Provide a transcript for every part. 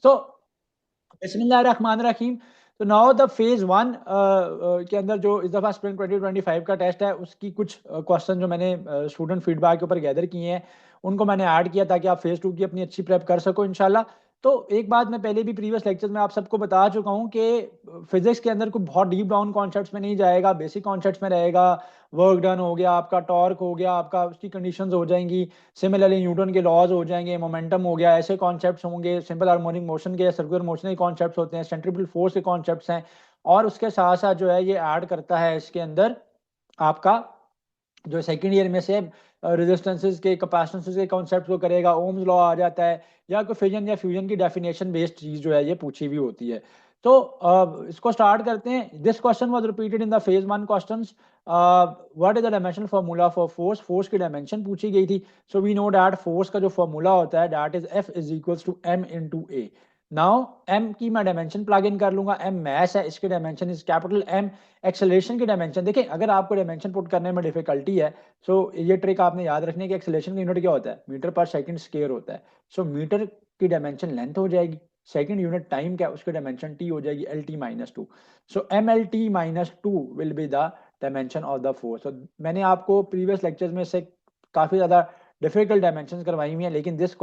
तो बिस्मिल्लाहिर्रहमानिर्रहीम। तो नाउ द फेज वन के अंदर जो इस दफ़ा स्प्रिंग 2025 का टेस्ट है, उसकी कुछ क्वेश्चन जो मैंने स्टूडेंट फीडबैक के ऊपर गैदर किए हैं, उनको मैंने ऐड किया ताकि आप फेज टू की अपनी अच्छी प्रेप कर सको इंशाल्लाह। तो एक बात मैं पहले भी प्रीवियस लेक्चर्स में आप सबको बता चुका हूँ कि फिजिक्स के अंदर कोई बहुत डीप डाउन कॉन्सेप्ट्स में नहीं जाएगा, बेसिक कॉन्सेप्ट्स में रहेगा। वर्क डन हो गया आपका, टॉर्क हो गया आपका, उसकी कंडीशंस हो जाएंगी, सिमिलरली न्यूटन के लॉज हो जाएंगे, मोमेंटम हो गया, ऐसे कॉन्सेप्ट्स होंगे। सिंपल हार्मोनिक मोशन के, सर्कुलर मोशन के कॉन्सेप्ट्स होते हैं, सेंट्रीफ्यूगल फोर्स के कॉन्सेप्ट्स हैं। और उसके साथ साथ जो है ये ऐड करता है इसके अंदर आपका जो सेकंड ईयर में से रेजिस्टेंसेस के, कैपेसिटेंसेस के कॉन्सेप्ट को करेगा, ओम्स लॉ आ जाता है, या कोई फिजन या फ्यूजन की डेफिनेशन बेस्ड चीज जो है ये पूछी हुई होती है। तो इसको स्टार्ट करते हैं। This question was repeated in the phase one questions. What is the dimension formula for force, force की डायमेंशन पूछी गई थी। So we know that force का जो फार्मूला होता है that is F is equals to m into a। Now m की मैं डायमेंशन प्लग इन कर लूंगा, m मैस है, इसकी dimension is capital M। Acceleration की डायमेंशन देखिए, अगर आपको डायमेंशन पुट करने में डिफिकल्टी है, सो ये ट्रिक आपने याद रखनी है कि एक्सेलरेशन का यूनिट क्या होता है, मीटर पर सेकंड स्क्वायर होता है। सो मीटर की डायमेंशन लेंथ हो जाएगी, सेकंड यूनिट टाइम क्या, उसकी डायमेंशन t हो जाएगी LT-2। So MLT-2 will be the dimension of the force. तो मैंने आपको प्रीवियस लेक्चर्स में से काफी ज्यादा डिफिकल्ट डायमेंशन करवाई हुई है, लेकिन दिस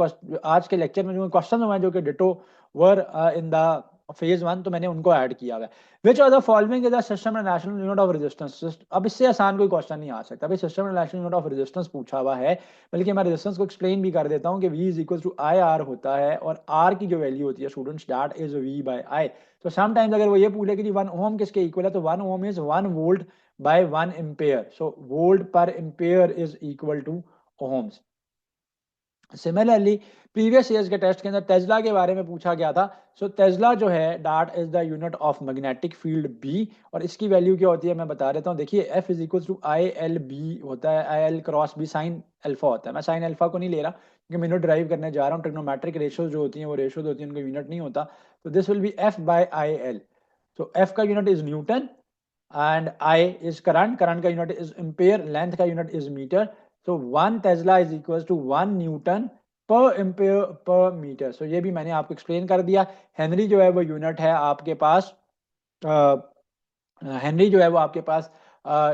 आज के लेक्चर में जो क्वेश्चन हुए हैं जो कि ditto were in the phase one, तो मैंने उनको ऐड किया हुआ है। Which are the following is the system and national unit of resistance. अब इससे आसान कोई क्वेश्चन नहीं आ सकता। अभी system and national unit of resistance पूछा हुआ है, बल्कि मैं रेजिस्टेंस को एक्सप्लेन भी कर देता हूँ कि V is equal to I R होता है, और R की जो वैल्यू होती है students that is V by I। तो समटाइम्स अगर वो ये पूछे कि जी 1 ओम किसके इक्वल है, तो 1 ohm is 1 volt by 1 ampere. So volt per ampere is equal to ohms. Similarly previous years के टेस्ट के अंदर टेस्ला के बारे में पूछा गया था। सो टेस्ला जो है that is the unit of magnetic field B, और इसकी वैल्यू क्या होती है मैं बता देता हूँ। देखिए F is equal to I L B होता है, I L cross B sine alpha होता है। मैं साइन अल्फा को नहीं ले रहा क्योंकि मैं यूनिट ड्राइव करने जा रहा हूँ। ट्रिग्नोमेट्रिक रेशियोज जो होती हैं वो रेशियोज होती हैं, उनका यूनिट नहीं होता। तो this will be F by I L. So F का unit is newton and I is current, current का यूनिट इज एम्पेयर, लेंथ का unit is metre. So 1 tesla is equal to 1 newton per ampere per metre. So ये भी मैंने आपको explain कर दिया। Henry जो है वो यूनिट है आपके पास, हेनरी जो है वो आपके पास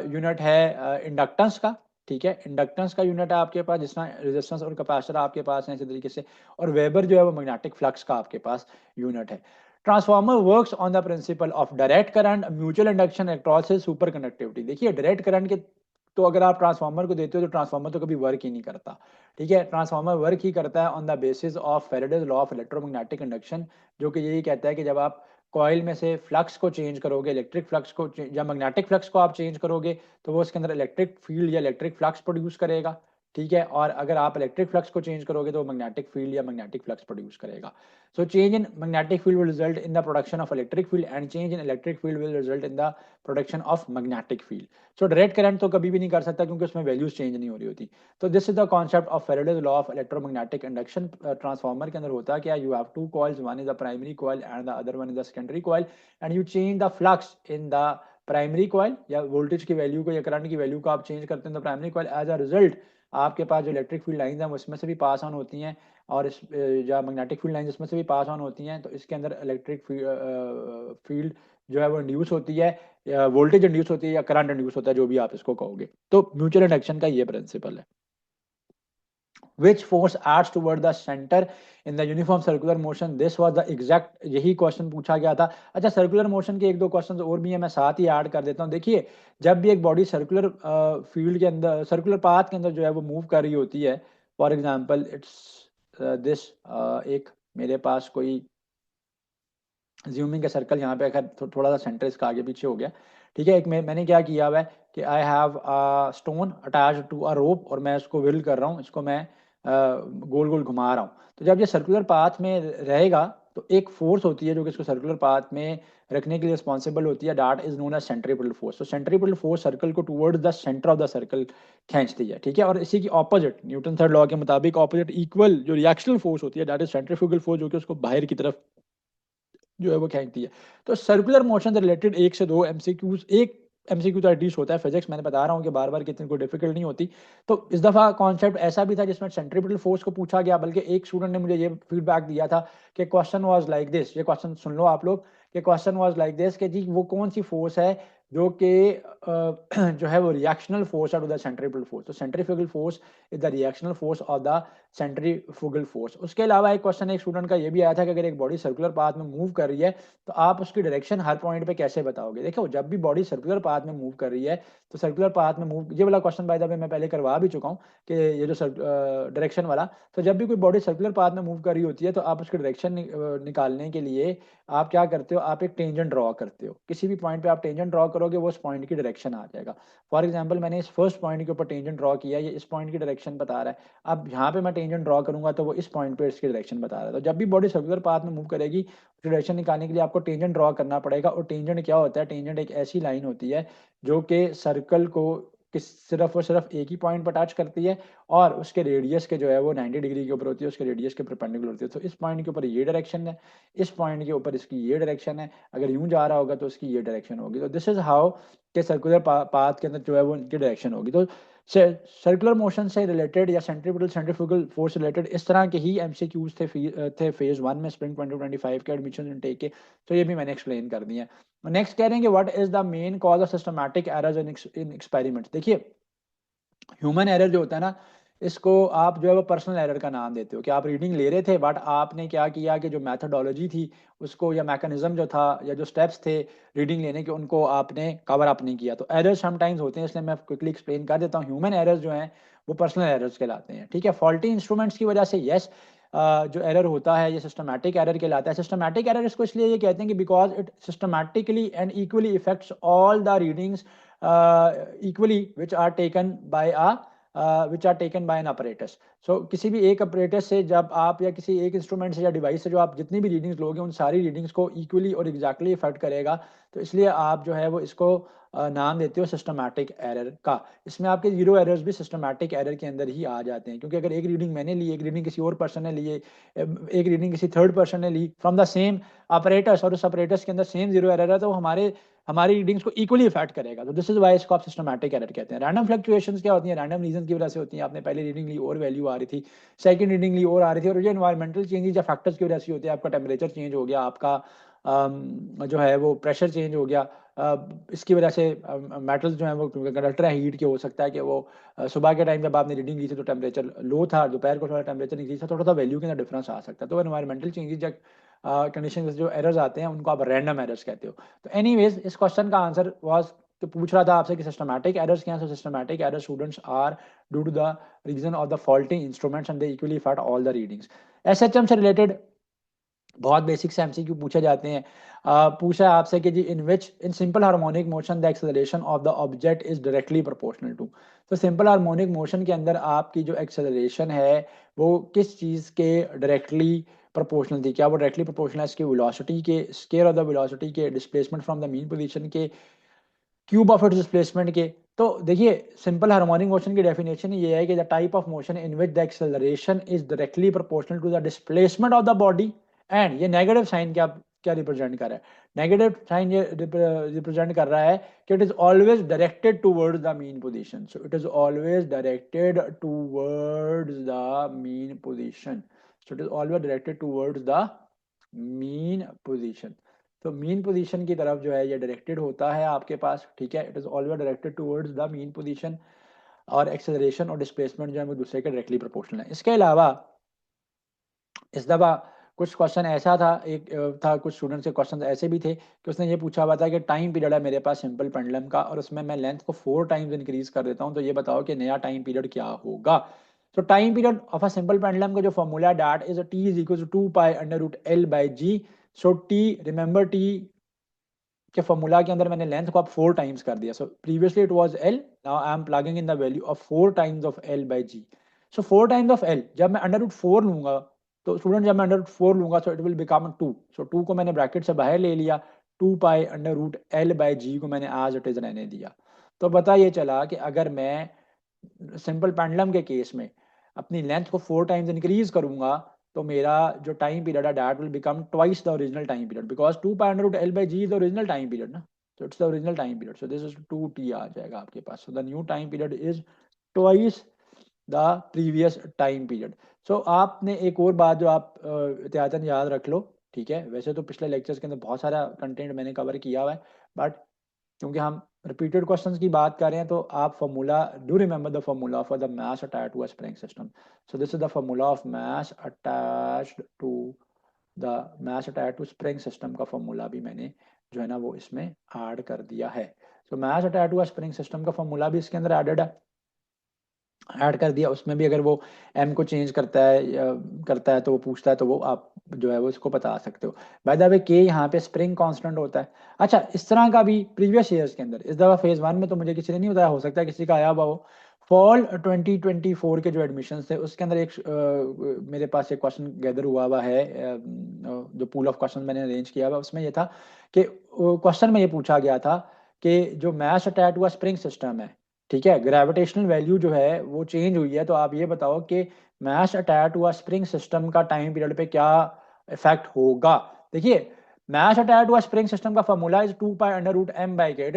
यूनिट है इंडक्टेंस का। ठीक है, इंडक्टेंस का यूनिट है आपके पास, जिस तरह रेजिस्टेंस और कैपेसिटर आपके पास है इसी तरीके से। और वेबर जो है वो मैग्नेटिक फ्लक्स का आपके पास यूनिट है। Transformer works on the principle of direct current, mutual induction, electrolysis, super conductivity. देखिए डायरेक्ट करंट के तो अगर आप ट्रांसफार्मर को देते हो तो ट्रांसफार्मर तो कभी वर्क ही नहीं करता। ठीक है, ट्रांसफार्मर वर्क ही करता है on the basis of Faraday's law of electromagnetic induction, जो कि यही कहता है कि जब आप कॉइल में से फ्लक्स को चेंज करोगे, इलेक्ट्रिक फ्लक्स को या मैग्नेटिक फ्लक्स को आप चेंज करोगे, तो वो उसके अंदर इलेक्ट्रिक फील्ड या इलेक्ट्रिक फ्लक्स प्रोड्यूस करेगा। ठीक है, और अगर आप इलेक्ट्रिक फ्लक्स को चेंज करोगे तो मैग्नेटिक फील्ड या मैग्नेटिक फ्लक्स प्रोड्यूस करेगा। So change in magnetic field will result in the production of electric field, and change in electric field will result in the production of magnetic field. So direct current तो कभी भी नहीं कर सकता क्योंकि उसमें values change नहीं हो रही होती। तो this is the concept of Faraday's law of electromagnetic induction. Transformer के अंदर होता है क्या, you have two coils, one is the primary coil and the other one is the secondary coil, and you change the flux in the primary coil, या voltage की value को या current की वैल्यू को आप चेंज करते हैं तो primary coil, as a result आपके पास जो इलेक्ट्रिक फील्ड लाइंस हैं उसमें से भी पास ऑन होती हैं, और इस या मैग्नेटिक फील्ड लाइंस उसमें से भी पास ऑन होती हैं। तो इसके अंदर इलेक्ट्रिक फील्ड जो है वो इंड्यूस होती है, वोल्टेज इंड्यूस होती है या करंट इंड्यूस होता है, जो भी आप इसको कहोगे। तो म्यूचुअल इंडक्शन का ये प्रिंसिपल है। Which force acts toward the center in the uniform circular motion? This was the exact, यही क्वेश्चन पूछा गया था। अच्छा, सर्कुलर मोशन के एक दो क्वेश्चन और भी है, मैं साथ ही ऐड कर देता हूँ। देखिए जब भी एक बॉडी सर्कुलर फील्ड के अंदर, सर्कुलर पाथ के अंदर जो है वो मूव कर रही होती है, फॉर एग्जांपल इट्स दिस, एक मेरे पास कोई ज्यूमिंग का सर्कल यहाँ पे, थोड़ा सा सेंटर इसका आगे पीछे हो गया। ठीक है, एक मैंने क्या किया हुआ है कि I have stone attach to a rope, और मैं इसको व्हील कर रहा हूँ, इसको मैं गोल गोल घुमा रहा हूँ। तो जब ये सर्कुलर पाथ में रहेगा तो एक फोर्स होती है जो कि इसको सर्कुलर पाथ में रखने के लिए रिस्पॉन्सिबल होती है, that is known as centripetal force. तो सेंट्रीपिटल फोर्स सर्कल को towards the centre of the circle खींचती है। ठीक है, और इसी की ऑपोजिट न्यूटन थर्ड लॉ के मुताबिक ऑपोजिट इक्वल जो रिएक्शनल फोर्स होती है दैट इज सेंट्रीफ्यूगल फोर्स, जो कि उसको बाहर की तरफ जो है वो खींचती है। तो सर्कुलर मोशन से रिलेटेड एक से दो एमसीक्यूज, एक MCQ तो एटलीस्ट होता है। फिजिक्स मैंने बता रहा हूँ कि बार बार कितनी कोई डिफिकल्ट नहीं होती। तो इस दफ़ा कॉन्सेप्ट ऐसा भी था जिसमें सेंट्रीपिटल फोर्स को पूछा गया, बल्कि एक स्टूडेंट ने मुझे ये फीडबैक दिया था कि क्वेश्चन वाज लाइक दिस, ये क्वेश्चन सुन लो आप लोग, कि क्वेश्चन वाज लाइक दिस कि जी वो कौन सी फोर्स है जो कि जो है वो रिएक्शनल फोर्स है टू द सेंट्रीपिटल फोर्स। तो centrifugal force is the reactional force of the centrifugal force. उसके अलावा एक क्वेश्चन एक स्टूडेंट का ये भी आया था कि अगर एक बॉडी सर्कुलर पाथ में मूव कर रही है तो आप उसकी डायरेक्शन हर पॉइंट पे कैसे बताओगे। देखो जब भी बॉडी सर्कुलर पाथ में मूव कर रही है तो सर्कुलर पाथ में मूव, ये वाला क्वेश्चन बाय द वे मैं पहले करवा भी चुका हूँ कि ये जो डायरेक्शन वाला, तो जब भी कोई बॉडी सर्कुलर पाथ में मूव कर रही होती है तो आप उसकी डायरेक्शन निकालने के लिए आप क्या करते हो, आप एक टेंजेंट ड्रॉ करते हो। किसी भी पॉइंट पे आप टेंजेंट ड्रॉ करोगे वो उस पॉइंट की डायरेक्शन आ जाएगा। फॉर एग्जांपल मैंने इस फर्स्ट पॉइंट के ऊपर टेंजेंट ड्रॉ किया, ये इस पॉइंट की डायरेक्शन बता रहा है। अब यहाँ पे मैं टेंजेंट ड्रॉ करूंगा तो वो इस पॉइंट पे इसकी डायरेक्शन बता रहा है। तो जब भी बॉडी सर्कुलर पाथ में मूव करेगी डायरेक्शन निकालने के लिए आपको टेंजेंट ड्रॉ करना पड़ेगा। और टेंजेंट क्या होता है, टेंजेंट एक ऐसी लाइन होती है जो कि सर्कल को किस सिर्फ और सिर्फ एक ही पॉइंट पर टच करती है और उसके रेडियस के जो है वो 90 डिग्री के ऊपर होती है, उसके रेडियस के परपेंडिकुलर होती है। तो इस पॉइंट के ऊपर ये डायरेक्शन है, इस पॉइंट के ऊपर इसकी ये डायरेक्शन है, अगर यूं जा रहा होगा तो इसकी ये डायरेक्शन होगी। तो दिस इज हाउ के सर्कुलर पाथ के अंदर जो है वो इनकी डायरेक्शन होगी। तो सर्कुलर मोशन से रिलेटेड या सेंट्रीपिटल सेंट्रीफ्यूगल फोर्स रिलेटेड इस तरह के ही एमसीक्यूज थे फेज 1 में स्प्रिंग 2025 के एडमिशन इनटेक के। तो ये भी मैंने एक्सप्लेन कर दिया है। नेक्स्ट कह रहे हैं कि what is the main cause of systematic errors in experiments. देखिए ह्यूमन एरर जो होता है ना, इसको आप जो है वो पर्सनल एरर का नाम देते हो कि आप रीडिंग ले रहे थे बट आपने क्या किया कि जो मैथडोलॉजी थी उसको या मैकेनिज्म जो था या जो स्टेप्स थे रीडिंग लेने के उनको आपने कवर अप नहीं किया। तो एरर्स समटाइम्स होते हैं, इसलिए मैं क्विकली एक्सप्लेन कर देता हूँ। ह्यूमन एरर्स जो हैं वो पर्सनल एरर्स कहलाते हैं, ठीक है। फॉल्टी इंस्ट्रूमेंट्स की वजह से यस जो एरर होता है ये सिस्टमैटिक एरर कहलाता है। सिस्टमैटिक एरर इसको इसलिए ये कहते हैं कि because it systematically and equally effects all the readings equally which are taken by which are taken by an apparatus. So किसी भी एक अपरेटस से जब आप या किसी एक इंस्ट्रूमेंट से या डिवाइस से जो आप जितनी भी रीडिंग्स लोगे उन सारी रीडिंग्स को इक्वली और एग्जैक्टली इफेक्ट करेगा। तो इसलिए आप जो है वो इसको नाम देते हो सिस्टमैटिक एरर का। इसमें आपके जीरो एरर्स भी सिस्टमैटिक एरर के अंदर ही आ जाते हैं, क्योंकि अगर एक रीडिंग मैंने ली, एक रीडिंग किसी और पर्सन ने ली, एक रीडिंग किसी थर्ड पर्सन ने ली फ्रॉम द सेम अपरेटस और उस अपरेटस के अंदर सेम जीरो एरर है तो हमारी रीडिंग्स को इक्वली इफेक्ट करेगा। तो दिस इज वाई इसको आप सिस्टमैटिक एरर कहते हैं। रैंडम फ्लक्चुएशंस क्या होती हैं, रैंडम रीजन की वजह से होती हैं। आपने पहले रीडिंग ली और वैल्यू आ रही थी, सेकंड रीडिंग ली और आ रही थी, और ये एनवायरमेंटल चेंजेस या फैक्टर्स की वजह से होती है। आपका टेम्परेचर चेंज हो गया, आपका जो है वो प्रेशर चेंज हो गया, इसकी वजह से मेटल्स जो है वो कंडक्टर है हीट के, हो सकता है कि वो सुबह के टाइम जब आपने रीडिंग ली थी तो टेम्परेचर लो था, दोपहर को थोड़ा टेम्परेचर इंक्रीज था, थोड़ा सा वैल्यू के अंदर डिफरेंस आ सकता है। तो एनवायरमेंटल चेंजेस या कंडीशन जो एरर्स आते हैं उनको आप रैंडम एरर्स कहते हो। तो एनीवेज इस क्वेश्चन का आंसर वाज तो पूछ रहा था आपसे कि सिस्टमैटिक एरर्स क्या है। Systematic error students are due to the reason of the faulty instruments and they equally effect all the readings. SHM से रिलेटेड बहुत बेसिक से एमसीक्यू पूछे जाते हैं। पूछा है आपसे कि जी in simple harmonic motion the acceleration of the object is directly proportional to. तो सिंपल हार्मोनिक मोशन के अंदर आपकी जो एक्सेलरेशन है वो किस चीज़ के डायरेक्टली प्रोपोर्शनल थी। क्या वो डायरेक्टली प्रोपोर्शनल है इसके वेलोसिटी के, स्केयर ऑफ द वेलोसिटी के, displacement from the mean position के, क्यूब ऑफ इट्स डिस्प्लेसमेंट के। तो देखिए सिंपल हार्मोनिक मोशन की डेफिनेशन ये है कि the type of motion in which the acceleration is directly proportional to the displacement of the body. And ये negative sign क्या क्या रिप्रेजेंट कर रहा है, नेगेटिव साइन ये रिप्रेजेंट कर रहा है कि it is always directed towards the mean position. So it is always directed towards the mean position. So it is always directed towards the mean position. तो मीन पोजीशन की तरफ जो है ये डायरेक्टेड होता है आपके पास, ठीक है। It is always directed towards the mean position, और एक्सेलरेशन और डिस्प्लेसमेंट जो है वो दूसरे के डायरेक्टली प्रोपोर्शनल है। इसके अलावा इस दफ़ा कुछ क्वेश्चन ऐसा था, एक था कुछ स्टूडेंट से क्वेश्चन ऐसे भी थे कि उसने ये पूछा हुआ था कि टाइम पीरियड है मेरे पास सिंपल पेंडुलम का और उसमें मैं लेंथ को 4 टाइम्स इंक्रीज कर देता हूँ, तो ये बताओ कि नया टाइम पीरियड क्या होगा। तो time period of a simple pendulum का जो formula that is T is equal to 2 pi under root L by G. So T, remember T के फॉर्मूला के अंदर मैंने लेंथ को अब 4 टाइम्स कर दिया। So previously it was L, now I am plugging in the value of 4 times of L by G. So 4 times of L जब मैं अंडर रूट 4 लूंगा, तो स्टूडेंट जब मैं अंडर रूट 4 लूंगा so it will become 2। So 2 को मैंने bracket से बाहर ले लिया, 2 pi under root L by G को मैंने आज इट इज रहने दिया। तो पता ये चला कि अगर मैं सिंपल पेंडुलम के केस में अपनी लेंथ को 4 टाइम्स इंक्रीज करूंगा तो मेरा जो टाइम पीरियड है that will become twice the original time period, because 2 pi under root L by G is the original time period ना। So it's the original time period. So this is 2t आ जाएगा आपके पास. So the new time period is twice the previous time period. So आपने एक और बात जो आप एहतियातन याद रख लो, ठीक है. वैसे तो पिछले लेक्चर्स के अंदर बहुत सारा कंटेंट मैंने कवर किया हुआ है, बट क्योंकि हम रिपीटेड क्वेश्चंस की बात कर रहे हैं तो आप formula, do remember the formula for the mass attached to a spring system. So this is the formula of mass attached to the mass attached to spring system का फॉर्मूला भी मैंने जो है ना वो इसमें ऐड कर दिया है. So mass attached to a spring system का फॉर्मूला भी इसके अंदर एडेड है, ऐड कर दिया. उसमें भी अगर वो एम को चेंज करता है तो वो पूछता है तो वो आप जो है वो इसको बता सकते हो. बाय द वे के यहाँ पे स्प्रिंग कांस्टेंट होता है. अच्छा, इस तरह का भी प्रीवियस ईयर्स के अंदर, इस दफा फेज 1 में तो मुझे किसी ने नहीं बताया, हो सकता है किसी का आया हुआ हो. फॉल 2024 के जो एडमिशन थे उसके अंदर एक मेरे पास एक क्वेश्चन गैदर हुआ है, जो पूल ऑफ क्वेश्चन मैंने अरेंज किया हुआ उसमें ये था कि क्वेश्चन में ये पूछा गया था कि जो मैश अटैच हुआ स्प्रिंग सिस्टम है, ठीक है, ग्रेविटेशनल वैल्यू जो है वो चेंज हुई है, तो आप ये बताओ कि मैश अटैच हुआ स्प्रिंग सिस्टम का टाइम पीरियड पे क्या इफेक्ट होगा. देखिए, मैश अटैच हुआ स्प्रिंग सिस्टम का formula is 2 pi under root M by K. It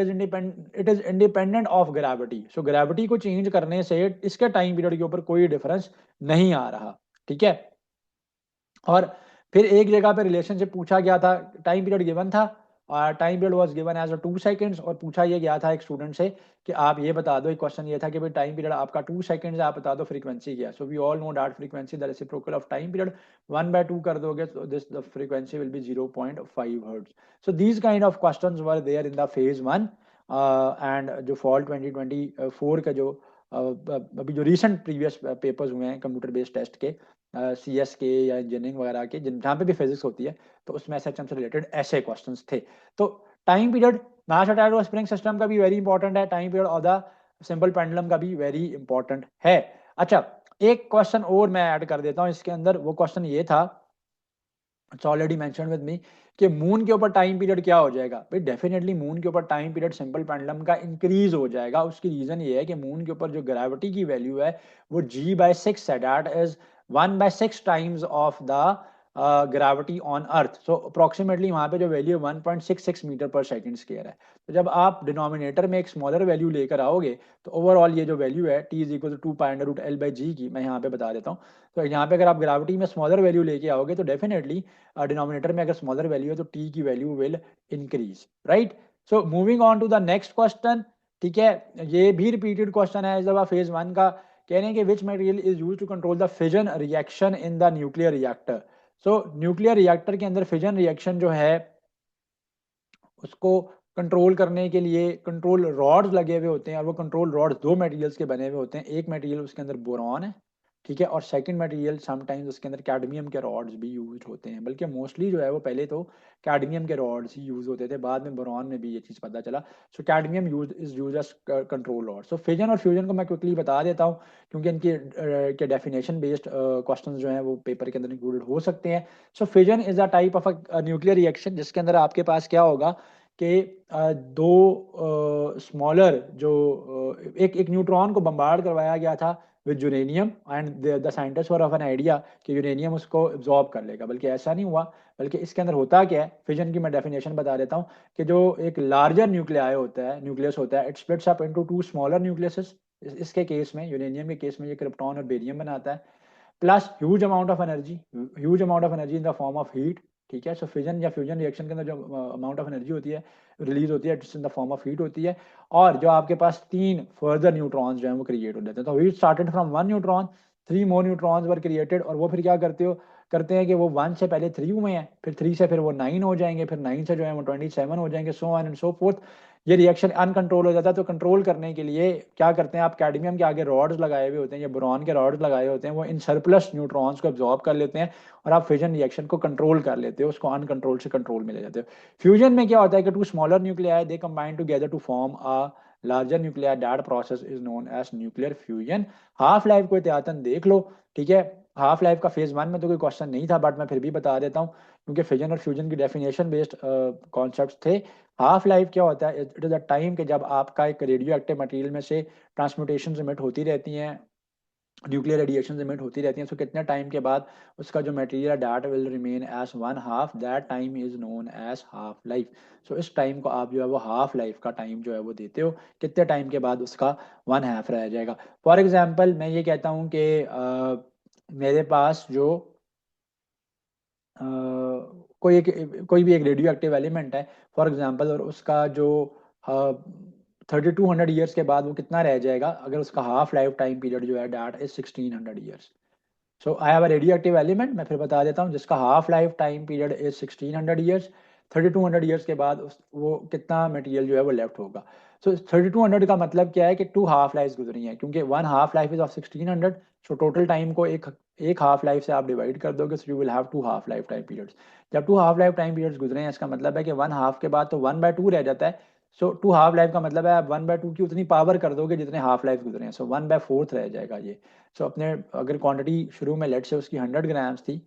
is independent of gravity. So gravity को चेंज करने से इसके टाइम पीरियड के ऊपर कोई डिफरेंस नहीं आ रहा, ठीक है. और फिर एक जगह पे रिलेशनशिप पूछा गया था, टाइम पीरियड गिवन था, time period was given as a 2 seconds, और पूछा ये गया था एक स्टूडेंट से कि आप ये बता दो, एक क्वेश्चन ये था कि भाई टाइम पीरियड आपका 2 सेकंड्स है, आप बता दो फ्रीक्वेंसी क्या है. So we all know that frequency the reciprocal of time period 1/2 कर दोगे तो this the frequency will be 0.5 hertz. So these kind of questions were there in the phase 1. And जो फॉल 2024 का जो अभी जो रिसेंट प्रीवियस पेपर्स हुए हैं कंप्यूटर बेस्ड टेस्ट के, CS के या इंजीनियरिंग वगैरह के, जहाँ पे भी फिजिक्स होती है, तो उसमें SHM से रिलेटेड ऐसे क्वेश्चंस थे. तो time period mass attached to spring system का भी वेरी इंपॉर्टेंट है, टाइम पीरियड और द सिंपल पेंडुलम का भी वेरी इंपॉर्टेंट है. अच्छा, एक क्वेश्चन और मैं ऐड कर देता हूँ इसके अंदर. वो क्वेश्चन ये था, it's already mention with me, कि मून के ऊपर टाइम पीरियड क्या हो जाएगा. भाई डेफिनेटली मून के ऊपर टाइम पीरियड सिंपल पेंडुलम का इंक्रीज हो जाएगा. उसकी रीजन ये है कि मून के ऊपर जो ग्रेविटी की वैल्यू है वो G/6 है, that is 1/6 times of the gravity on earth. So approximately वहां पे जो वैल्यू है 1.66 मीटर पर सेकंड स्क्वायर है. तो जब आप डिनोमिनेटर में एक स्मॉलर वैल्यू लेकर आओगे तो ओवरऑल ये जो वैल्यू है T is equal to 2 pi under root L by G की, मैं यहाँ पे बता देता हूँ. तो यहाँ पे अगर आप ग्रेविटी में स्मॉलर वैल्यू लेके आओगे तो डेफिनेटली डिनोमिनेटर में अगर स्मॉलर वैल्यू है तो टी की value will increase, right. So moving on to the next question, ठीक है, ये भी रिपीटेड क्वेश्चन है इस दफा फेज 1 का. कह रहे हैं कि which material is used to control the fission reaction in the nuclear reactor. So nuclear reactor के अंदर फिजन रिएक्शन जो है उसको कंट्रोल करने के लिए कंट्रोल रॉड्स लगे हुए होते हैं, और वो कंट्रोल रॉड्स दो मटेरियल्स के बने हुए होते हैं. एक मटेरियल उसके अंदर बोरॉन है, ठीक है, और सेकंड मटेरियल समटाइम्स उसके अंदर कैडमियम के रॉड्स भी यूज होते हैं. बल्कि मोस्टली जो है वो पहले तो कैडमियम के रॉड्स ही यूज होते थे, बाद में बोरॉन में भी ये चीज़ पता चला. So cadmium use as control rod. So fission और फ्यूजन को मैं क्विकली बता देता हूँ क्योंकि इनके के डेफिनेशन बेस्ड क्वेश्चन जो है वो पेपर के अंदर इंक्लूडेड हो सकते हैं. So fission is a type of a nuclear reaction जिसके अंदर आपके पास क्या होगा कि दो स्मॉलर जो एक एक न्यूट्रॉन को बम्बार्ड करवाया गया था with uranium, and the scientist were of an idea कि यूरेनियम उसको एब्जॉर्ब कर लेगा. बल्कि ऐसा नहीं हुआ, बल्कि इसके अंदर होता क्या है, फिजन की मैं डेफिनेशन बता देता हूँ कि जो एक लार्जर न्यूक्लियाई होता है, न्यूक्लियस होता है, it splits up into 2 smaller nucleases. इसके केस में, यूरेनियम के केस में, ये क्रिप्टॉन और बेरियम बनाता है, plus huge amount of energy, huge amount of energy in the form of heat. ठीक है, सो फिजन या फ्यूजन रिएक्शन के अंदर जो अमाउंट ऑफ एनर्जी होती है रिलीज होती है, it's in the form of heat होती है. और जो आपके पास 3 फर्दर न्यूट्रॉन्स जो है वो क्रिएट हो जाते हैं. तो heat started from 1 neutron, 3 more neutrons were created, और वो फिर क्या करते हैं कि वो 1 से पहले 3 हुए हैं, फिर 3 से फिर वो 9 हो जाएंगे, फिर 9 से जो है वो 27 हो जाएंगे, so on and so fourth. ये रिएक्शन अनकंट्रोल हो जाता है. तो कंट्रोल करने के लिए क्या करते हैं आप, कैडमियम के आगे रॉड्स लगाए हुए होते हैं या बोरॉन के रॉड्स लगाए होते हैं, वो इन सरप्लस न्यूट्रॉन्स को एब्जॉर्ब कर लेते हैं और आप फिजन रिएक्शन को कंट्रोल कर लेते हो, उसको अनकंट्रोल से कंट्रोल में ले जाते हो. फ्यूजन में क्या होता है कि 2 smaller nuclei they combine together to form a larger nuclear. That process is known as nuclear fusion. Half life को एहतियातन देख लो, ठीक है. हाफ लाइफ का फेज 1 में तो कोई क्वेश्चन नहीं था, बट मैं फिर भी बता देता हूँ क्योंकि फिजन और फ्यूजन की डेफिनेशन बेस्ड कॉन्सेप्ट थे. हाफ लाइफ क्या होता है, इट इज अ टाइम कि जब आपका एक रेडियो एक्टिव मटेरियल में से ट्रांसम्यूटेशन इमिट होती रहती हैं न्यूक्लियर रेडिएशन इमिट होती रहती हैं, सो कितने टाइम के बाद उसका जो material that will remain as one half, that time is known as half life. So इस टाइम को आप जो है वो हाफ लाइफ का टाइम जो है वो देते हो, कितने टाइम के बाद उसका वन हाफ रह जाएगा। फॉर एग्जाम्पल मैं ये कहता हूँ कि मेरे पास जो कोई भी एक रेडियो एक्टिव एलिमेंट है फॉर एग्जांपल, और उसका जो 3200 ईयर्स के बाद वो कितना रह जाएगा, अगर उसका हाफ लाइफ टाइम पीरियड जो है that is 1600 years. So I have a radio active element, मैं फिर बता देता हूँ, जिसका half life time period is 1600 years. 3200 years के बाद वो कितना मटेरियल जो है वो लेफ्ट होगा। सो 3200 का मतलब क्या है कि टू हाफ लाइफ गुजरी हैं, क्योंकि one half life is of 1600। So total time को एक हाफ लाइफ से आप डिवाइड कर दोगे, so you will have two half life time periods. जब two half life time periods गुजरे हैं, इसका मतलब है कि वन हाफ के बाद तो 1/2 रह जाता है। सो टू हाफ लाइफ का मतलब है आप 1/2 की उतनी पावर कर दोगे जितने हाफ लाइफ गुजरे हैं, सो 1/4 रह जाएगा ये। सो अपने अगर क्वांटिटी शुरू में लेट से उसकी 100 ग्राम्स थी,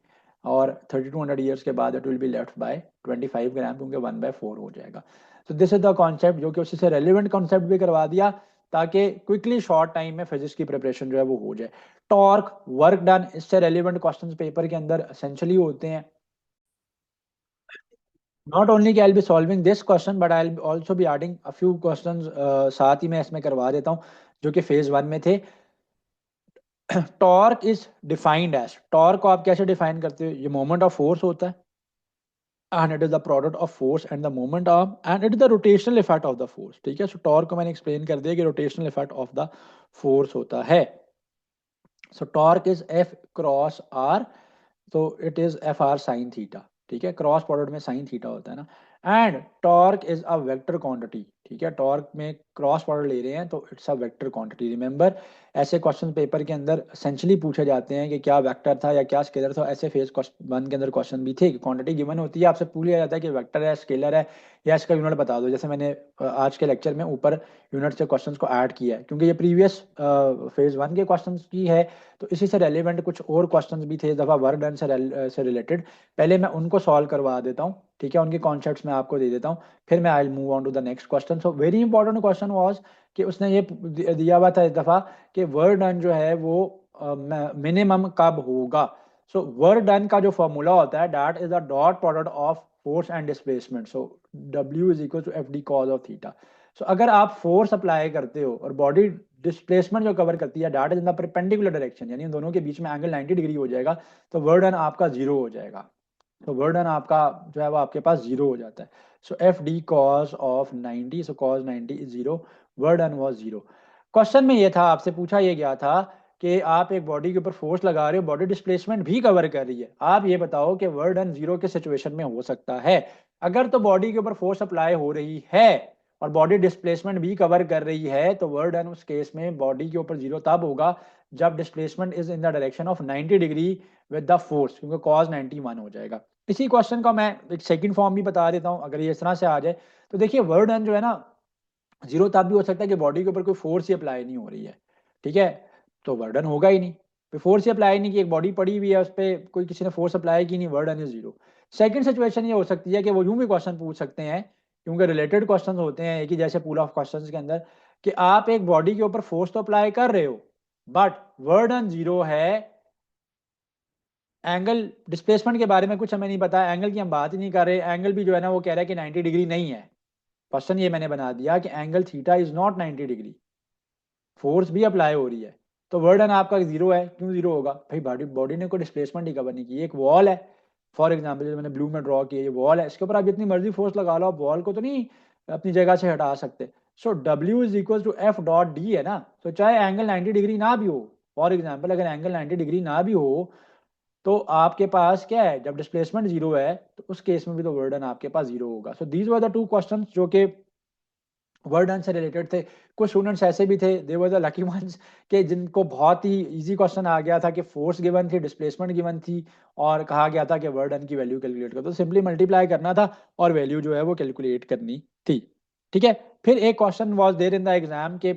और 3200 ईयर्स के बाद it will be left by 25 ग्राम, क्योंकि 1/4 हो जाएगा। सो दिस इज द कॉन्सेप्ट, जो कि उसी से रेलिवेंट कॉन्सेप्ट भी करवा दिया, ताकि क्विकली शॉर्ट टाइम में फिजिक्स की प्रिपरेशन जो है वो हो जाए। टॉर्क, वर्क डन, इससे रेलिवेंट क्वेश्चंस पेपर के अंदर एसेंशियली होते हैं। नॉट ओनली कि I will be solving this question, but I will also be adding a few questions, साथ ही मैं इसमें करवा देता हूँ जो कि फेज 1 में थे। Torque is defined as, torque को आप कैसे डिफाइन करते हो, ये मोमेंट ऑफ फोर्स होता है, and it is the product of force and the moment of, and it is the rotational effect of the force. ठीक है, सो टॉर्क को मैंने एक्सप्लेन कर दिया कि rotational effect of the force होता है। So torque is F cross R, तो it is F R sine theta. ठीक है, क्रॉस प्रोडक्ट में साइन थीटा होता है ना। And torque is a vector quantity. ठीक है, टॉर्क में क्रॉस प्रोडक्ट ले रहे हैं तो it's a vector quantity. Remember, ऐसे क्वेश्चन पेपर के अंदर एसेंशियली पूछे जाते हैं कि क्या वेक्टर था या क्या स्केलर था। ऐसे फेज 1 के अंदर क्वेश्चन भी थे कि क्वांटिटी गिवन होती है, आपसे पूछ लिया जाता है कि वेक्टर है, स्केलर है, या इसका यूनिट बता दो। जैसे मैंने आज के लेक्चर में ऊपर यूनिट से क्वेश्चंस को ऐड किया है, क्योंकि ये प्रीवियस फेज 1 के क्वेश्चंस की है, तो इसी से रेलिवेंट कुछ और क्वेश्चंस भी थे इस दफ़ा वर्क डन से रिलेटेड। पहले मैं उनको सॉल्व करवा देता हूँ, ठीक है, उनके कॉन्सेप्ट्स मैं आपको दे देता हूँ, फिर मैं I move on to the next question. So very important question was कि उसने ये दिया हुआ था इस दफ़ा कि वर्क डन जो है वो मिनिमम कब होगा। सो वर्क डन का जो फॉर्मूला होता है that is the dot product of force and displacement. So W is equal to F D cos of theta. So अगर आप फोर्स अप्लाई करते हो और बॉडी डिस्प्लेसमेंट जो कवर करती है that is in the perpendicular direction, यानी इन दोनों के बीच में एंगल 90 डिग्री हो जाएगा, तो वर्क डन आपका जीरो हो जाएगा। तो वर्क डन आपका जो है वो आपके पास जीरो हो जाता है। So F D cos of 90, so cos 90 is zero, work done was zero. Question में ये था, आपसे पूछा ये गया था कि आप एक बॉडी के ऊपर फोर्स लगा रहे हो, बॉडी डिस्प्लेसमेंट भी कवर कर रही है, आप ये बताओ कि वर्क डन जीरो के सिचुएशन में हो सकता है। अगर तो बॉडी के ऊपर फोर्स अप्लाई हो रही है और बॉडी डिस्प्लेसमेंट भी कवर कर रही है, तो वर्क डन उस केस में बॉडी के ऊपर जीरो तब होगा जब displacement is in the direction of 90 degree with the force, क्योंकि कॉस 91 हो जाएगा। इसी क्वेश्चन का मैं एक सेकंड फॉर्म भी बता देता हूं, अगर ये इस तरह से आ जाए तो देखिए वर्क डन जो है ना, जीरो तब भी हो सकता है कि बॉडी के ऊपर कोई फोर्स ही अप्लाई नहीं हो रही है। ठीक है, तो वर्क डन होगा ही नहीं, कोई फोर्स ही अप्लाई नहीं की, एक बॉडी पड़ी हुई है उस पर कोई किसी ने फोर्स अप्लाई की नहीं, work done is zero. Second situation ये हो सकती है कि वो यूं भी क्वेश्चन पूछ सकते हैं, क्योंकि रिलेटेड क्वेश्चन होते हैं एक ही जैसे पूल ऑफ क्वेश्चन के अंदर, कि आप एक बॉडी के ऊपर फोर्स तो अप्लाई कर रहे हो बट वर्क डन जीरो है, एंगल डिस्प्लेसमेंट के बारे में कुछ हमें नहीं पता, एंगल की हम बात ही नहीं कर रहे, एंगल भी जो है ना वो कह रहा है कि 90 डिग्री नहीं है। क्वेश्चन ये मैंने बना दिया कि angle theta is not 90 degree, force भी अप्लाई हो रही है, तो वर्क डन आपका जीरो है। क्यों जीरो होगा भाई, बॉडी बॉडी ने कोई डिस्प्लेसमेंट ही कवर नहीं की, एक वॉल है फॉर एग्जाम्पल जो मैंने ब्लू में ड्रॉ किया, ये वॉल है, इसके ऊपर आप जितनी मर्जी फोर्स लगा लो, आप वॉल को तो नहीं अपनी जगह से हटा सकते। So W is equal to F dot D है ना, तो चाहे एंगल 90 डिग्री ना भी हो, फॉर एग्जाम्पल अगर एंगल 90 डिग्री ना भी हो, तो आपके पास क्या है, जब डिस्प्लेसमेंट जीरो है तो उस केस में भी तो वर्क डन आपके पास जीरो होगा। So these were the two questions जो कि वर्क डन से रिलेटेड थे। कुछ स्टूडेंट्स ऐसे भी थे, दे वर द लकी वंस, कि जिनको बहुत ही इजी क्वेश्चन आ गया था कि फोर्स गिवन थी, डिस्प्लेसमेंट गिवन थी, और कहा गया था कि वर्क डन की वैल्यू कैलकुलेट करो, तो सिंपली मल्टीप्लाई करना था और वैल्यू जो है वो कैलकुलेट करनी थी। ठीक है, फिर एक question was there in the exam के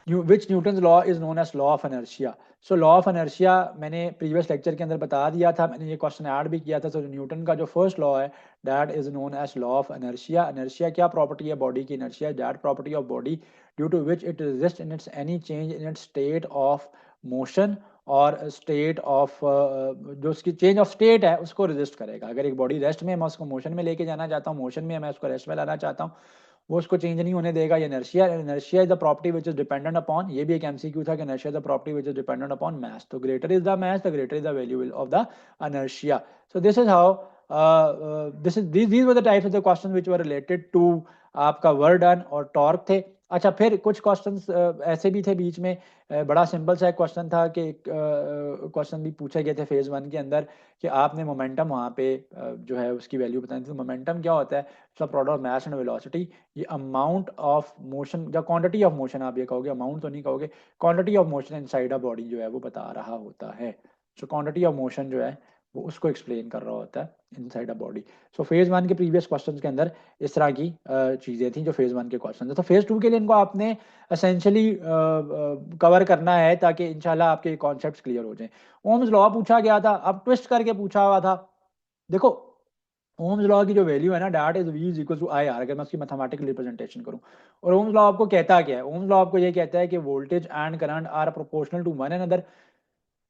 which Newton's law is known as law of inertia। So law of inertia मैंने प्रीवियस लेक्चर के अंदर बता दिया था, मैंने ये क्वेश्चन ऐड भी किया था। सो न्यूटन का जो फर्स्ट लॉ है that is known as law of inertia. Inertia क्या प्रॉपर्टी है बॉडी की? Inertia that property of body due to which it resist in its any change in its state of motion और state of जो उसकी change of state है उसको resist करेगा। अगर एक बॉडी रेस्ट में, मैं उसको मोशन में लेके जाना चाहता हूँ, मोशन में मैं उसको रेस्ट में लाना चाहता हूँ, वो उसको चेंज नहीं होने देगा। ये inertia, inertia is the property which is dependent upon, ये भी एक एमसीक्यू था कि inertia is the property which is dependent upon mass. तो greater is the mass, the greater is the value of the inertia. So this is how this is these were the types of the questions which were related to आपका work done और torque थे। अच्छा, फिर कुछ questions ऐसे भी थे बीच में, बड़ा सिंपल सा एक क्वेश्चन था कि क्वेश्चन भी पूछे गए थे फेज 1 के अंदर कि आपने मोमेंटम वहाँ पे जो है उसकी वैल्यू बतानी थी। मोमेंटम क्या होता है? Product of mass and velocity. ये अमाउंट ऑफ मोशन या क्वांटिटी ऑफ मोशन, आप ये कहोगे, अमाउंट तो नहीं कहोगे, quantity of motion inside a body जो है वो बता रहा होता है। सो क्वांटिटी ऑफ मोशन जो है वो उसको एक्सप्लेन कर रहा होता है inside a body. So phase 1 के प्रीवियस क्वेश्चंस के अंदर इस तरह की चीज़ें थी जो फेज 1 के क्वेश्चन थे। तो फेज 2 के लिए इनको आपने असेंशली कवर करना है ताकि इंशाल्लाह आपके कॉन्सेप्ट्स क्लियर हो जाएं। ओम्स लॉ पूछा गया था, अब ट्विस्ट करके पूछा हुआ था। देखो, ओम्स लॉ की जो वैल्यू है ना, that is V is equal to I R, अगर मैं उसकी मैथमेटिकल रिप्रेजेंटेशन करूं। और ओम्स लॉ आपको कहता क्या है? ओम्स लॉ आपको ये कहता है कि voltage and current are proportional to one another.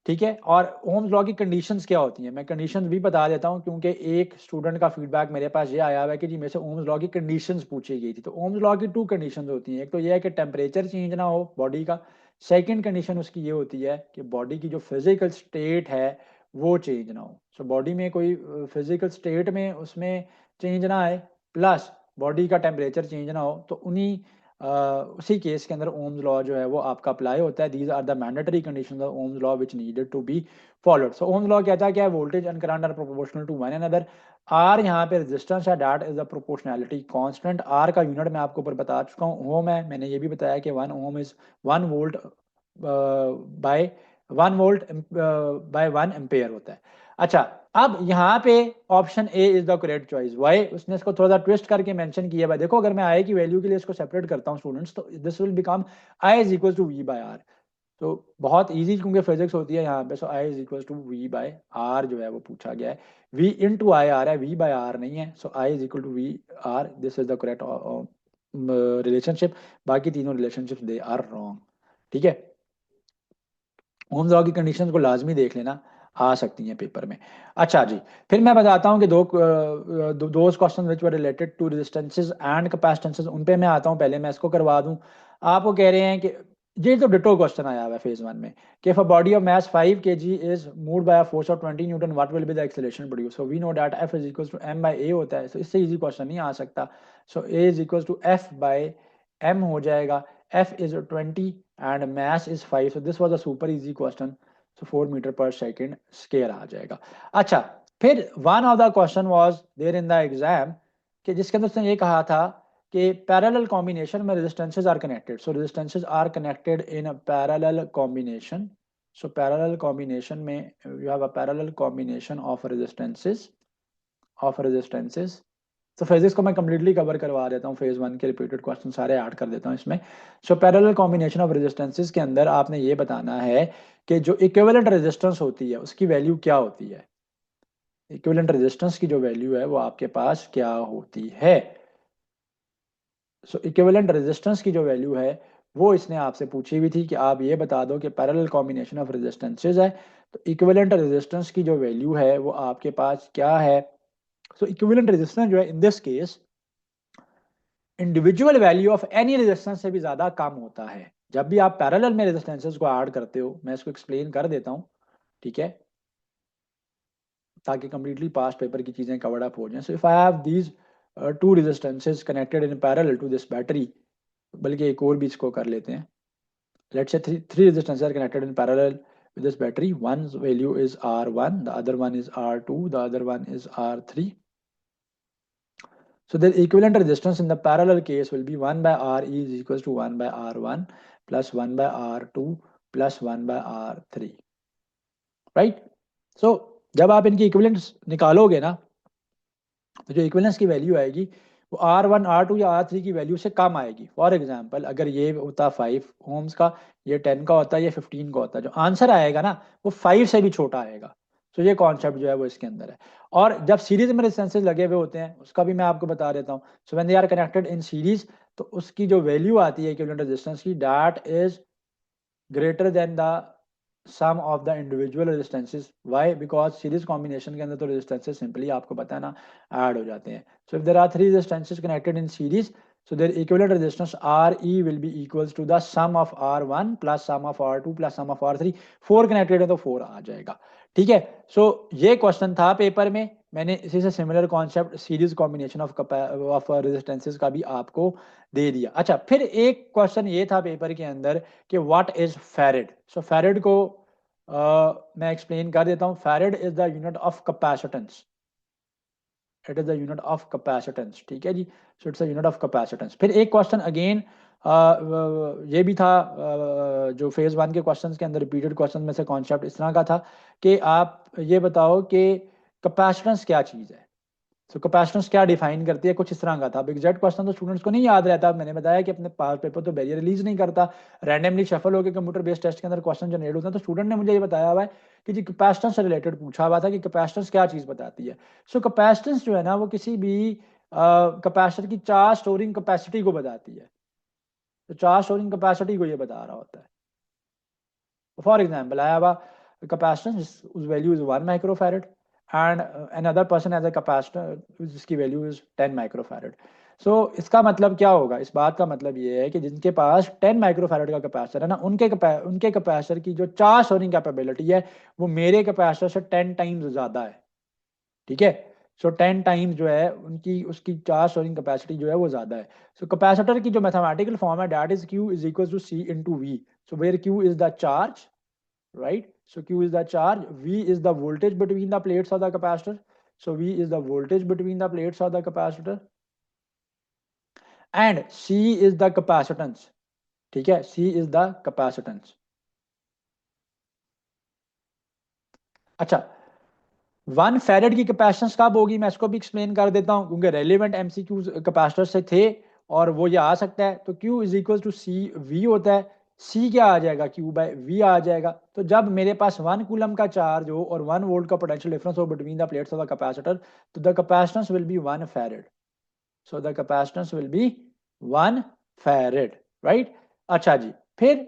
ठीक है, और ओम्स लॉ की कंडीशंस क्या होती हैं, मैं कंडीशंस भी बता देता हूं, क्योंकि एक स्टूडेंट का फीडबैक मेरे पास ये आया हुआ है कि जी मेरे से ओम्स लॉ की कंडीशंस पूछी गई थी। तो ओम्स लॉ की टू कंडीशंस होती हैं, एक तो ये है कि टेम्परेचर चेंज ना हो बॉडी का। सेकंड कंडीशन उसकी ये होती है कि बॉडी की जो फिजिकल स्टेट है वो चेंज ना हो। सो बॉडी में कोई फिजिकल स्टेट में उसमें चेंज ना आए, प्लस बॉडी का टेम्परेचर चेंज ना हो, तो उन्हीं उसी केस के अंदर ओम्स लॉ जो है वो आपका अप्लाई होता है। These are the mandatory conditions of Ohm's law which needed to be followed. So Ohm's law कहता है क्या है? Voltage and current are proportional to one another. R यहाँ पे रेजिस्टेंस है, that is the proportionality constant. R का unit मैं आपको ऊपर बता चुका हूँ, ओम है। मैंने ये भी बताया कि 1 ohm is 1 volt by 1 volt by 1 ampere होता है। अच्छा, अब यहाँ पे option A is the correct choice. Why? उसने इसको थोड़ा सा ट्विस्ट करके मेंशन किया है। देखो, अगर मैं आई की वैल्यू के लिए इसको सेपरेट करता हूँ स्टूडेंट्स, तो this will become I is equal to V by R. तो बहुत इजी, क्योंकि फिजिक्स होती है यहाँ पे। So I is equal to V by R जो है वो पूछा गया है। V into I R है, वी बाय आर नहीं है। So I is equal to V R, this is the correct relationship. बाकी तीनों रिलेशनशिप दे आर रॉन्ग। ठीक है, ओम्स लॉ की कंडीशंस को लाजमी देख लेना, आ सकती हैं पेपर में। अच्छा जी, फिर मैं बताता हूँ कि दो question which were related to resistances and capacitances, उन पे मैं आता हूँ। पहले मैं इसको करवा दूँ। आपको कह रहे हैं कि ये तो डिटो क्वेश्चन आया हुआ है फेज 1 में कि if a body of mass 5 kg is moved by a force of 20 newton, what will be the acceleration produce? So we know that F is equal to m by a होता है। सो इससे easy question नहीं आ सकता। So a is equal to F by m हो जाएगा। F is 20 and mass is 5. So this was a super easy question. So 4 meter per second square आ जाएगा। अच्छा, फिर one of the question was there in the exam कि जिसके अंदर उसने ये कहा था कि parallel combination में resistances are connected. So resistances are connected in a parallel combination. So parallel combination में you have a parallel combination of resistances तो फिजिक्स को मैं कंप्लीटली कवर करवा देता हूँ। फेज 1 के रिपीटेड क्वेश्चन सारे ऐड कर देता हूँ इसमें। So parallel combination of resistances के अंदर आपने ये बताना है कि जो इक्विवेलेंट रेजिस्टेंस होती है उसकी वैल्यू क्या होती है। इक्विवेलेंट रेजिस्टेंस की जो वैल्यू है वो आपके पास क्या होती है। सो इक्विवेलेंट रेजिस्टेंस की जो वैल्यू है वो इसने आपसे पूछी हुई थी कि आप ये बता दो कि पैरेलल कॉम्बिनेशन ऑफ रेजिस्टेंसेस है, तो इक्विवेलेंट रेजिस्टेंस की जो वैल्यू है वो आपके पास क्या है। सो इक्विवेलेंट रेजिस्टेंस जो है in this case individual value of any resistance से भी ज्यादा कम होता है। जब भी आप पैरेलल में रेजिस्टेंसेस को ऐड करते हो, मैं इसको एक्सप्लेन कर देता हूं, ठीक है, ताकि कंप्लीटली पास्ट पेपर की चीजें कवर्ड अप हो जाएं। So if I have these two resistances connected in parallel to this battery, बल्कि एक और भी इसको कर लेते हैं। Let's say three resistances are connected in parallel with this battery. One value is R1, the other one is R2, the other one is R3. So the equivalent resistance in the parallel case will be 1 by R is equals to 1 by R1 plus 1 by R2 plus 1 by R3. Right? So जब आप इनकी equivalence निकालोगे ना, तो जो equivalence की value आएगी वो R1 R2 या R3 की वैल्यू से कम आएगी। फॉर एग्जाम्पल अगर ये होता 5 ओम्स का, ये 10 का होता है, ये 15 का होता है, जो आंसर आएगा ना वो 5 से भी छोटा आएगा। तो ये कॉन्सेप्ट जो है वो इसके अंदर है। और जब सीरीज में रेजिस्टेंसेज लगे हुए होते हैं उसका भी मैं आपको बता देता हूँ। So when they are connected in series, तो उसकी जो वैल्यू आती है इक्विवेलेंट रेजिस्टेंस की, that is greater than the sum of the individual resistances. Why? Because series combination के अंदर तो रेजिस्टेंसेस सिंपली आपको पता है ना ऐड हो जाते हैं। So if there are 3 resistances connected in series, so their equivalent resistance Re will be equals to the sum of R1 plus sum of R2 plus sum of R3। 4 connected है तो 4 आ जाएगा। ठीक है। सो ये question था paper में, मैंने इसी से similar concept series combination of resistances का भी आपको दे दिया। अच्छा, फिर एक क्वेश्चन ये था पेपर के अंदर कि what is farad. So farad को मैं एक्सप्लेन कर देता हूँ। Farad is the unit of capacitance. It is the unit of capacitance. ठीक है जी। So it's a unit of capacitance. फिर एक क्वेश्चन अगेन ये भी था जो फेज 1 के क्वेश्चंस के अंदर रिपीटेड क्वेश्चन में से कॉन्सेप्ट इस तरह का था कि आप ये बताओ कि कैपेसिटेंस क्या चीज़ है। तो कैपेसिटेंस क्या डिफाइन करती है, कुछ इस तरह का था। अब एग्जैक्ट क्वेश्चन तो स्टूडेंट्स को नहीं याद रहता। मैंने बताया कि अपने पास पेपर तो बैरियर रिलीज नहीं करता, रैंडमली शफल होकर कंप्यूटर बेस्ड टेस्ट के अंदर क्वेश्चन जनरेट होता है। तो स्टूडेंट ने मुझे ये बताया हुआ है कि जी कैपेसिटेंस से रिलेटेड पूछा हुआ था कि कैपेसिटेंस क्या चीज़ बताती है। सो कैपेसिटेंस जो है ना वो किसी भी कैपेसिटर की चार्ज स्टोरिंग कैपेसिटी को बताती है। तो चार्ज स्टोरिंग कैपेसिटी को ये बता रहा होता है। फॉर एग्जाम्पल आया हुआ कैपेसिटेंस, उस value is 1 microfarad and another person as a capacitor जिसकी वैल्यू इज 10 माइक्रोफैरड। सो इसका मतलब क्या होगा, इस बात का मतलब ये है कि जिनके पास 10 माइक्रोफैरड का कैपेसिटर है ना, उनके कैपेसिटर की जो चार्ज स्टोरिंग कैपेबिलिटी है वो मेरे कैपेसिटर से 10 टाइम्स ज्यादा है। ठीक है। सो 10 टाइम्स जो है उनकी उसकी चार्ज स्टोरिंग कैपेसिटी जो है वो ज्यादा है। सो कैपेसिटर की जो मैथमेटिकल फॉर्म है that is Q is equal to C into V. So where Q is the charge, right? So Q is the charge, V is the voltage between the plates of the capacitor. So V is the voltage between the plates of the capacitor, and C is the capacitance। ठीक है, C is the capacitance। अच्छा, 1 farad की capacitance कब होगी मैं इसको भी explain कर देता हूं क्योंकि रेलिवेंट एमसीक्यू कैपेसिटर से थे और वो ये आ सकता है। तो Q is equal to C V होता है। C क्या आ जाएगा, Q बाय वी आ जाएगा। तो जब मेरे पास 1 कूलम का चार्ज हो और 1 वोल्ट का पोटेंशियल डिफरेंस हो between the plates of the capacitor, तो the capacitance will be 1 farad. So the capacitance will be 1 farad, right. अच्छा जी, फिर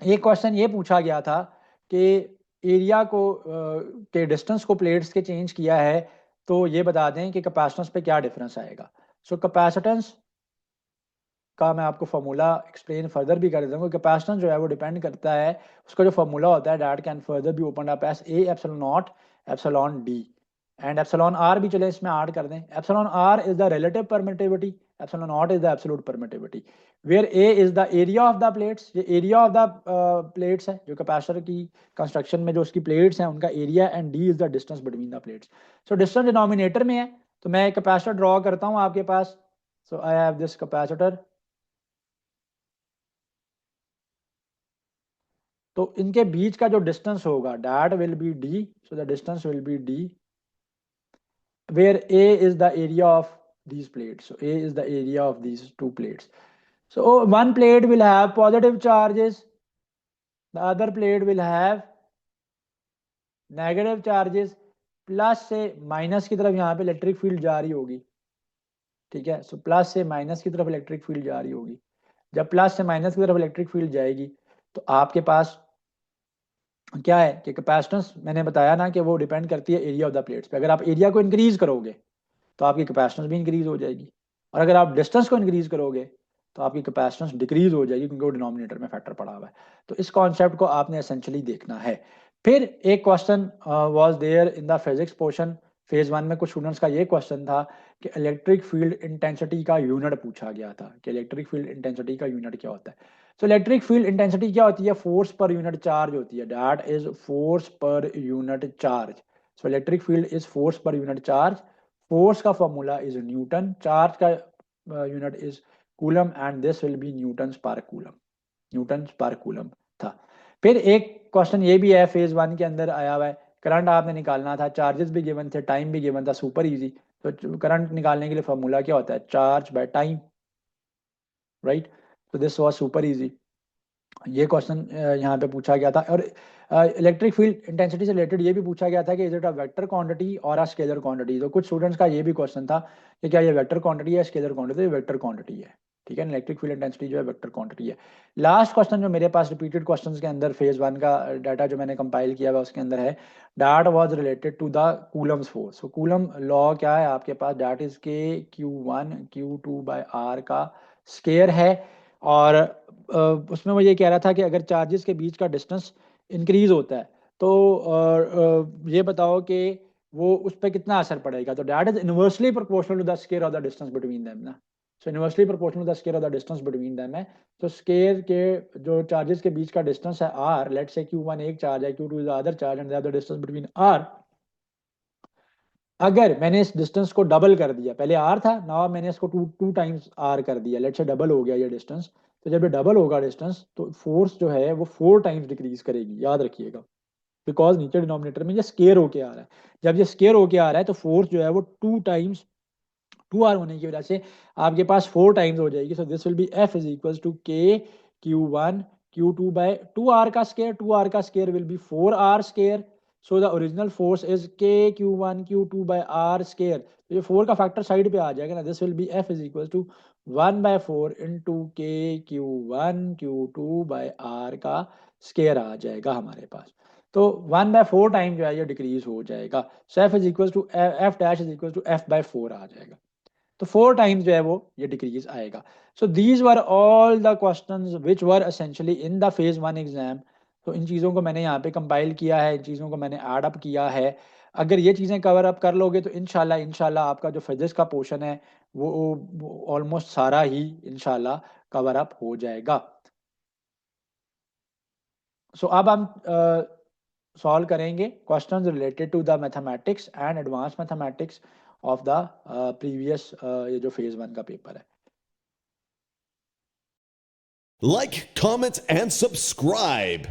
एक क्वेश्चन ये पूछा गया था कि एरिया को के डिस्टेंस को प्लेट्स के चेंज किया है तो ये बता दें कि कैपेसिटेंस पे क्या डिफरेंस आएगा। सो कैपेसिटेंस का मैं आपको फॉर्मूला एक्सप्लेन फर्दर भी कर देता हूँ। कैपेसिटेंस जो है वो डिपेंड करता है, उसका जो फॉर्मूला होता है that can further be open up as A epsilon naught epsilon D and epsilon R भी चले इसमें ऐड कर दें। Epsilon R is the relative permittivity, epsilon naught is the absolute permittivity. Where A is the area of the plates, ये area of the plates है जो capacitor की construction में जो उसकी प्लेट्स हैं उनका area, and D is the distance between the plates. So distance denominator में है तो मैं एक कैपेसिटर ड्रॉ करता हूँ आपके पास। सो आई हैव दिस कैपेसिटर। तो इनके बीच का जो डिस्टेंस होगा that will be D. So the distance will be D where A is the area of these plates. So A is the area of these two plates. So one plate will have positive charges, the other plate will have negative charges. Plus से minus की तरफ यहाँ पे electric field जा रही होगी। ठीक है। सो प्लस से माइनस की तरफ इलेक्ट्रिक फील्ड जा रही होगी। जब प्लस से माइनस की तरफ इलेक्ट्रिक फील्ड जाएगी तो आपके पास क्या है कि कैपेसिटेंस मैंने बताया ना कि वो डिपेंड करती है एरिया ऑफ द प्लेट्स पे। अगर आप एरिया को इंक्रीज करोगे तो आपकी कैपेसिटेंस भी इंक्रीज हो जाएगी, और अगर आप डिस्टेंस को इंक्रीज करोगे तो आपकी कैपेसिटेंस डिक्रीज हो जाएगी क्योंकि वो डिनोमिनेटर में फैक्टर पड़ा हुआ है। तो इस कॉन्सेप्ट को आपने एसेंशियली देखना है। फिर एक question was there in the physics portion phase 1 में, कुछ स्टूडेंट्स का ये क्वेश्चन था कि इलेक्ट्रिक फील्ड इंटेंसिटी का यूनिट पूछा गया था कि इलेक्ट्रिक फील्ड इंटेंसिटी का यूनिट क्या होता है। तो इलेक्ट्रिक फील्ड इंटेंसिटी क्या होती है, फोर्स पर यूनिट चार्ज होती है। That is force per unit charge. So electric field is force per unit charge. Force का फॉर्मूला इज न्यूटन, चार्ज का unit is coulomb and this will B Newton पर coulomb. Newton पर coulomb था। फिर एक question ये भी है फेज 1 के अंदर आया हुआ है, करंट आपने निकालना था, चार्जेस भी गिवन थे, टाइम भी गिवन था, सुपर इजी। तो करंट निकालने के लिए फॉर्मूला क्या होता है, चार्ज बाय टाइम, राइट। तो दिस वाज सुपर इजी। ये क्वेश्चन यहाँ पे पूछा गया था। और इलेक्ट्रिक फील्ड इंटेंसिटी से रिलेटेड ये भी पूछा गया था कि is it a vector quantity और अ स्केलर क्वांटिटी। तो कुछ स्टूडेंट्स का ये भी क्वेश्चन था कि क्या ये वेक्टर क्वांटिटी है, स्केलर क्वांटिटी। तो ये वेक्टर क्वांटिटी है, ठीक है। इलेक्ट्रिक फील्ड इंटेंसिटी जो है वेक्टर क्वांटिटी है। लास्ट क्वेश्चन जो मेरे पास रिपीटेड क्वेश्चंस के अंदर फेज 1 का डाटा जो मैंने कंपाइल किया हुआ उसके अंदर है, that was related to the Coulomb's force. So Coulomb law क्या है आपके पास, dot is K Q1 Q2 by R का स्केयर है। और उसमें वो ये कह रहा था कि अगर चार्जेस के बीच का डिस्टेंस इंक्रीज होता है तो ये बताओ कि वो उस पर कितना असर पड़ेगा। तो that is inversely proportional to the square of the distance between them ना। So inversely proportional to the square of the distance between them है। तो स्केयर के जो चार्जेस के बीच का डिस्टेंस है आर, लेट से Q1 एक चार्ज है, Q2 is the other charge and the distance between R. अगर मैंने इस डिस्टेंस को डबल कर दिया, पहले आर था, नाउ मैंने इसको टू टाइम्स आर कर दिया, लेट से डबल हो गया ये डिस्टेंस। तो जब ये डबल होगा डिस्टेंस तो फोर्स जो है वो 4 टाइम्स डिक्रीज करेगी, याद रखिएगा। बिकॉज नीचे डिनोमिनेटर में ये स्केयर होके आ रहा है। जब ये स्केयर होके आ रहा है तो फोर्स जो है वो 2 टाइम्स, 2 आर होने की वजह से आपके पास 4 टाइम्स हो जाएगी। So this will be F is equal to K Q1 Q2 by 2 R का स्केयर। 2 आर का square will be 4 R square. So the original force is K Q1 Q2 by are square. तो ये 4 का factor side पे आ जाएगा ना। This will be F is equal to 1/4 into K Q1 Q2 by R का square आ जाएगा हमारे पास। तो 1/4 टाइम जो है ये डिक्रीज हो जाएगा। So F is equal to F dash is equal to F/4 आ जाएगा। तो 4 टाइम्स जो है वो ये डिक्रीज आएगा। So these were all the questions which were essentially in the phase 1 exam. तो इन चीज़ों को मैंने यहाँ पे कंपाइल किया है, इन चीज़ों को मैंने ऐड अप किया है। अगर ये चीज़ें कवर अप कर लोगे तो इंशाल्लाह आपका जो फिजिक्स का पोर्शन है वो ऑलमोस्ट सारा ही इंशाल्लाह कवर अप हो जाएगा। सो अब हम सॉल्व करेंगे questions related to the mathematics and advance mathematics of the previous ये जो फेज 1 का पेपर है। Like, comment, and subscribe.